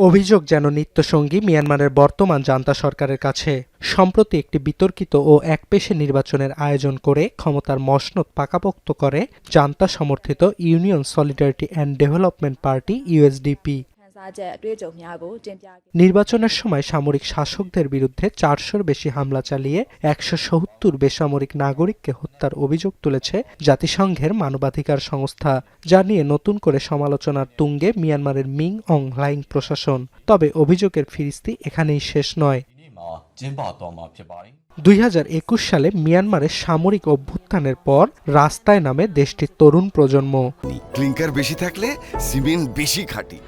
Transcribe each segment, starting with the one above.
অভিযোগ যেন নিত্যসঙ্গী মিয়ানমারের বর্তমান জান্তা সরকারের কাছে। সম্প্রতি একটি বিতর্কিত ও একপেশে নির্বাচনের আয়োজন করে ক্ষমতার মসনদ পাকাপোক্ত করে জান্তা সমর্থিত union solidarity and development party USDP. নির্বাচনের সময় সামরিক শাসকদের বিরুদ্ধে 400-র বেশি হামলা চালিয়ে 170 বেসামরিক নাগরিককে হত্যার অভিযোগ তুলেছে জাতিসংঘের মানবাধিকার সংস্থা, যা নিয়ে নতুন করে সমালোচনার তুঙ্গে মিয়ানমারের মিং অং হ্লাইং প্রশাসন। তবে অভিযোগের ফিরিস্তি এখানেই শেষ নয়। 2021 সালে মিয়ানমারে সামরিক অভ্যুত্থানের পর রাস্তায় নামে দেশটির তরুণ প্রজন্ম। ক্লিংকার বেশি থাকলে সিমেন্ট বেশি খাঁটি।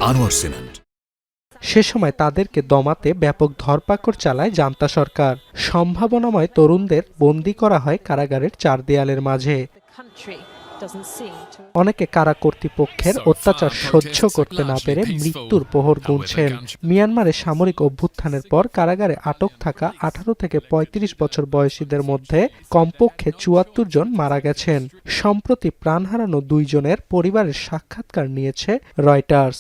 আনোয়ার সিমেন্ট। সে সময় তাদেরকে দমাতে ব্যাপক ধরপাকড় চালায় জান্তা সরকার। সম্ভাবনাময় তরুণদের বন্দী করা হয় কারাগারের 4 দেয়ালের মাঝে। অনেকে কারা কর্তৃপক্ষের অত্যাচার সহ্য করতে না পেরে মৃত্যুর প্রহর গুনছেন। মিয়ানমারে সামরিক অভ্যুত্থানের পর কারাগারে আটক থাকা 18 থেকে 35 বছর বয়সীদের মধ্যে কমপক্ষে 74 জন মারা গেছেন। সম্প্রতি প্রাণ হারানো 2 জনের পরিবারের সাক্ষাৎকার নিয়েছে রয়টার্স।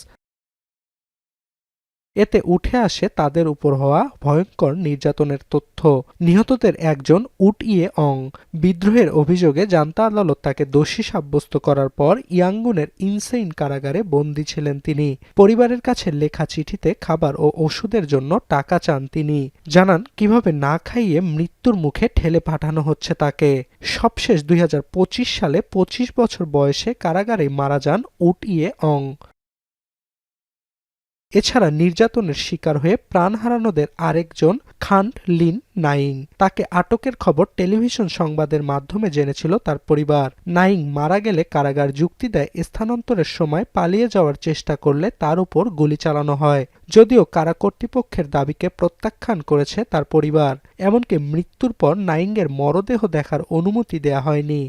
এতে উঠে আসে তাদের উপর হওয়া ভয়ঙ্কর নির্যাতনের তথ্য। নিহতদের একজন উট ইয়ে অং। বিদ্রোহের অভিযোগে জান্তা আদালত তাকে দোষী সাব্যস্ত করার পর ইয়াঙ্গুনের ইনসেইন কারাগারে বন্দী ছিলেন তিনি। পরিবারের কাছে লেখা চিঠিতে খাবার ও ওষুধের জন্য টাকা চান তিনি। জানান কিভাবে না খাইয়ে মৃত্যুর মুখে ঠেলে পাঠানো হচ্ছে তাকে। সবশেষ 2025 সালে 25 বছর বয়সে কারাগারে মারা যান উট ইয়ে অং। এছাড়া নির্যাতনের শিকার হয়ে প্রাণ হারানোদের আরেকজন খান্ট লিন নাইং। তাকে আটকের খবর টেলিভিশন সংবাদের মাধ্যমে জেনেছিল তার পরিবার। নাইং মারা গেলে কারাগার যুক্তি দেয় স্থানান্তরের সময় পালিয়ে যাওয়ার চেষ্টা করলে তার উপর গুলি চালানো হয়। যদিও কারা কর্তৃপক্ষের দাবিকে প্রত্যাখ্যান করেছে তার পরিবার। এমনকি মৃত্যুর পর নাইংয়ের মরদেহ দেখার অনুমতি দেয়া হয়নি।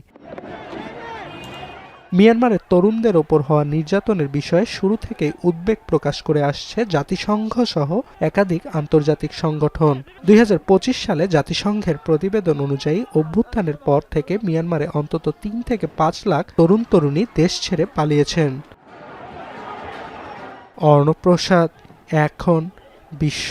মিয়ানমারের তরুণদের ওপর হওয়া নির্যাতনের বিষয়ে শুরু থেকেই উদ্বেগ প্রকাশ করে আসছে জাতিসংঘ সহ একাধিক আন্তর্জাতিক সংগঠন। 2025 সালে জাতিসংঘের প্রতিবেদন অনুযায়ী অভ্যুত্থানের পর থেকে মিয়ানমারে অন্তত 3 থেকে 5 লাখ তরুণ তরুণী দেশ ছেড়ে পালিয়েছেন। অর্ণব প্রসাদ, এখন বিশ্ব।